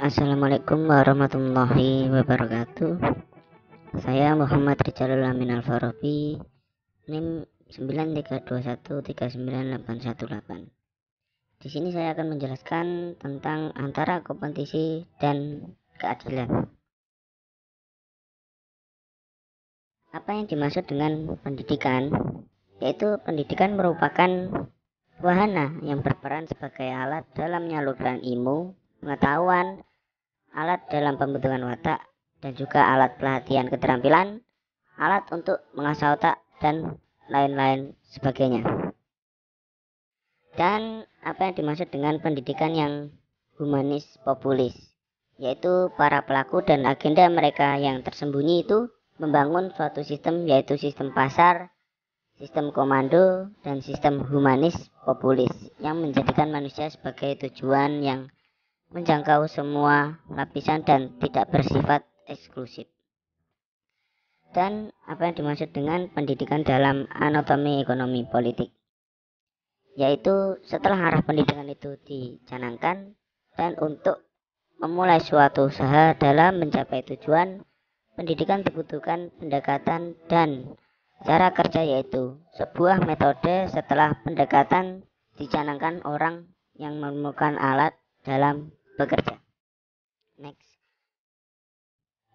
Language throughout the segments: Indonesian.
Assalamualaikum warahmatullahi wabarakatuh. Saya Muhammad Rizalul Amin Al-Farabi, NIM 932139818. Di sini saya akan menjelaskan tentang antara kompetisi dan keadilan. Apa yang dimaksud dengan pendidikan? Yaitu pendidikan merupakan wahana yang berperan sebagai alat dalam menyalurkan ilmu, pengetahuan, alat dalam pembentukan watak, dan juga alat pelatihan keterampilan, alat untuk mengasah otak, dan lain-lain sebagainya. Dan apa yang dimaksud dengan pendidikan yang humanis populis? Yaitu para pelaku dan agenda mereka yang tersembunyi itu membangun suatu sistem, yaitu sistem pasar, sistem komando, dan sistem humanis populis yang menjadikan manusia sebagai tujuan yang menjangkau semua lapisan dan tidak bersifat eksklusif. Dan apa yang dimaksud dengan pendidikan dalam anatomi ekonomi politik? Yaitu setelah arah pendidikan itu dicanangkan dan untuk memulai suatu usaha dalam mencapai tujuan, pendidikan dibutuhkan pendekatan dan cara kerja, yaitu sebuah metode setelah pendekatan dicanangkan orang yang menemukan alat dalam bekerja. Next.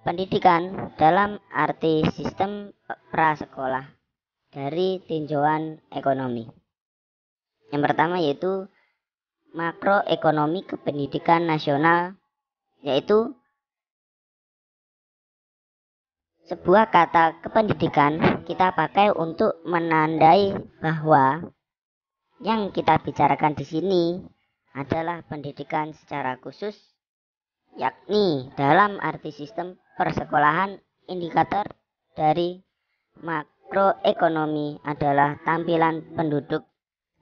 Pendidikan dalam arti sistem prasekolah dari tinjauan ekonomi. Yang pertama yaitu makroekonomi kependidikan nasional, yaitu sebuah kata kependidikan kita pakai untuk menandai bahwa yang kita bicarakan di sini adalah pendidikan secara khusus, yakni dalam arti sistem persekolahan. Indikator dari makroekonomi adalah tampilan penduduk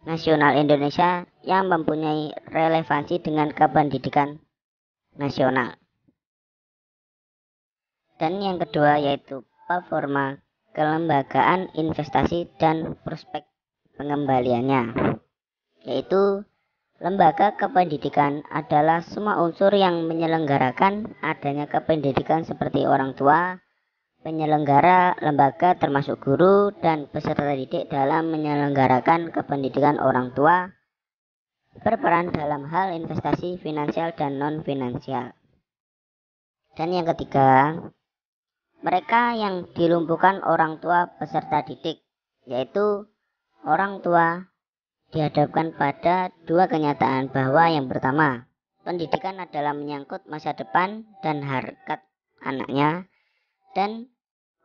nasional Indonesia yang mempunyai relevansi dengan kependidikan nasional. Dan yang kedua yaitu performa kelembagaan investasi dan prospek pengembaliannya, yaitu lembaga kependidikan adalah semua unsur yang menyelenggarakan adanya kependidikan seperti orang tua, penyelenggara lembaga termasuk guru dan peserta didik dalam menyelenggarakan kependidikan. Orang tua berperan dalam hal investasi finansial dan non-finansial. Dan yang ketiga, mereka yang dilumpuhkan orang tua peserta didik, yaitu orang tua dihadapkan pada dua kenyataan bahwa yang pertama, pendidikan adalah menyangkut masa depan dan harkat anaknya, dan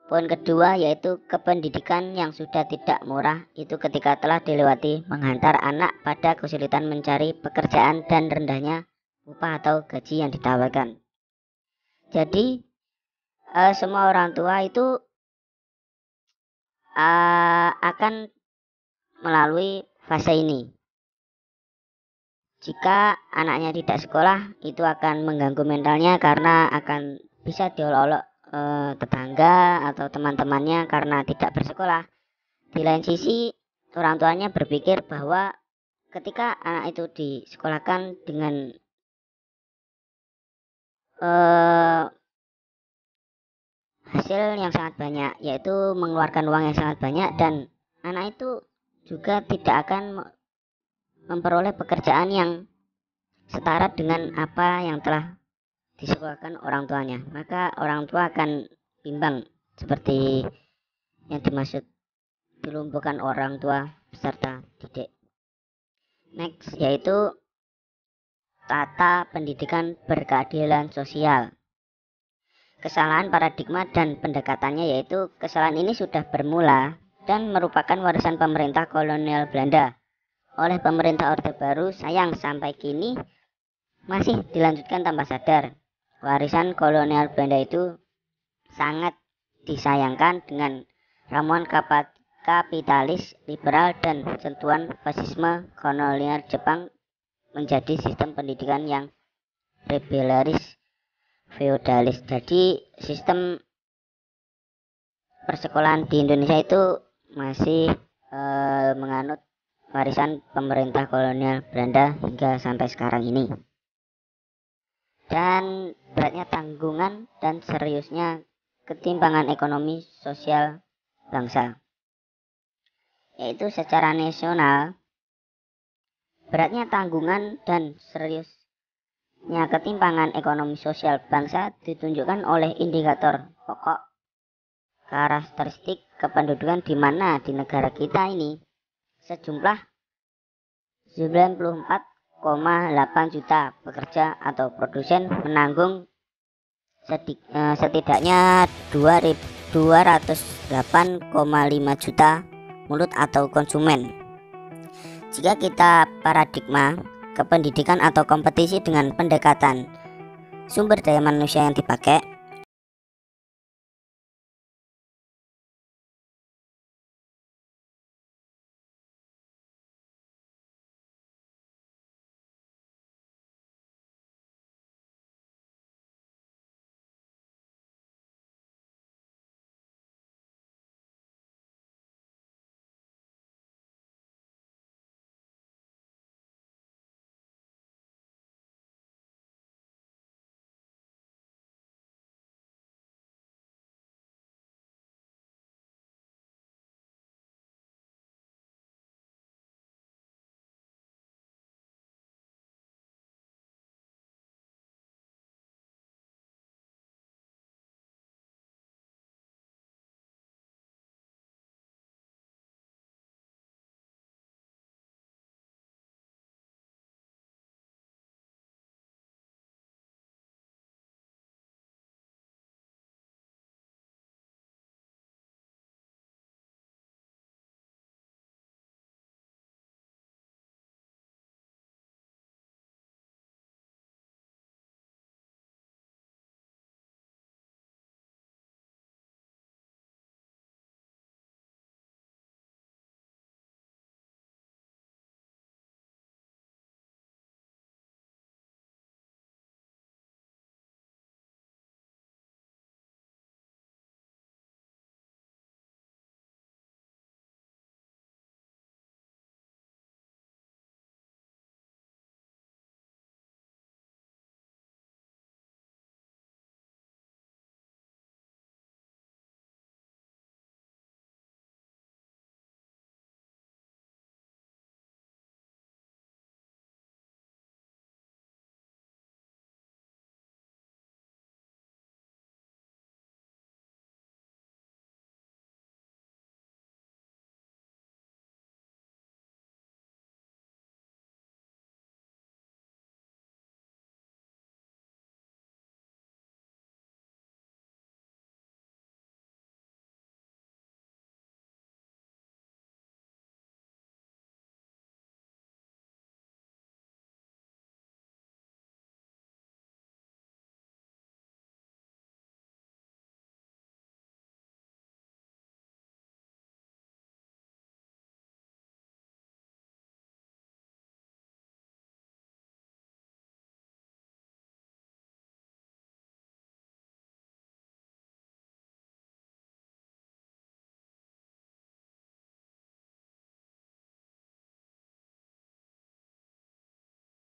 poin kedua yaitu kependidikan yang sudah tidak murah itu ketika telah dilewati menghantar anak pada kesulitan mencari pekerjaan dan rendahnya upah atau gaji yang ditawarkan. Jadi semua orang tua itu akan melalui fase ini. Jika anaknya tidak sekolah, itu akan mengganggu mentalnya karena akan bisa diolok-olok tetangga atau teman-temannya karena tidak bersekolah. Di lain sisi, orang tuanya berpikir bahwa ketika anak itu disekolahkan dengan hasil yang sangat banyak, yaitu mengeluarkan uang yang sangat banyak, dan anak itu juga tidak akan memperoleh pekerjaan yang setara dengan apa yang telah disekolahkan orang tuanya. Maka orang tua akan bimbang seperti yang dimaksud dilumpuhkan orang tua peserta didik. Next yaitu tata pendidikan berkeadilan sosial. Kesalahan paradigma dan pendekatannya, yaitu kesalahan ini sudah bermula dan merupakan warisan pemerintah kolonial Belanda. Oleh pemerintah Orde Baru, sayang sampai kini masih dilanjutkan tanpa sadar. Warisan kolonial Belanda itu sangat disayangkan dengan ramuan kapitalis liberal dan sentuhan fasisme kolonial Jepang menjadi sistem pendidikan yang rebelaris feodalis. Jadi sistem persekolahan di Indonesia itu masih menganut warisan pemerintah kolonial Belanda hingga sampai sekarang ini. dan beratnya tanggungan dan seriusnya ketimpangan ekonomi sosial bangsa. Yaitu secara nasional, beratnya tanggungan dan seriusnya ketimpangan ekonomi sosial bangsa ditunjukkan oleh indikator pokok karakteristik kependudukan, di mana di negara kita ini sejumlah 94,8 juta pekerja atau produsen menanggung setidaknya 208,5 juta mulut atau konsumen. Jika kita paradigma kependidikan atau kompetisi dengan pendekatan sumber daya manusia yang dipakai,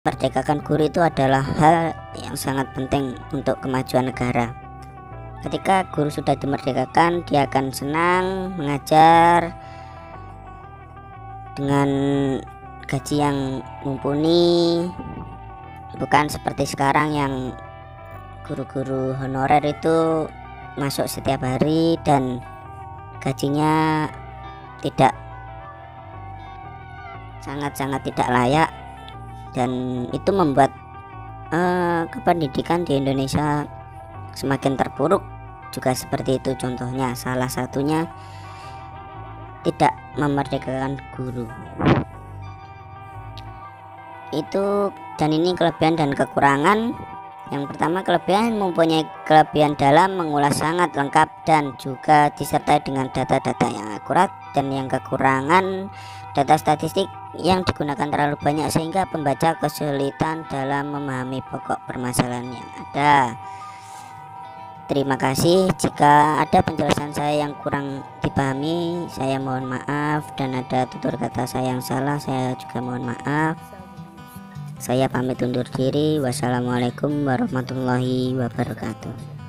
merdekakan guru itu adalah hal yang sangat penting untuk kemajuan negara. Ketika guru sudah dimerdekakan, dia akan senang mengajar dengan gaji yang mumpuni, bukan seperti sekarang yang guru-guru honorer itu masuk setiap hari dan gajinya tidak sangat-sangat tidak layak, dan itu membuat kependidikan di Indonesia semakin terpuruk. Juga seperti itu contohnya, salah satunya tidak memerdekakan guru itu. Dan ini kelebihan dan kekurangan. Yang pertama, kelebihan mempunyai kelebihan dalam mengulas sangat lengkap dan juga disertai dengan data-data yang akurat. Dan yang kekurangan, data statistik yang digunakan terlalu banyak sehingga pembaca kesulitan dalam memahami pokok permasalahan yang ada. Terima kasih. Jika ada penjelasan saya yang kurang dipahami, saya mohon maaf, dan ada tutur kata saya yang salah, saya juga mohon maaf. Saya pamit undur diri. Wassalamualaikum warahmatullahi wabarakatuh.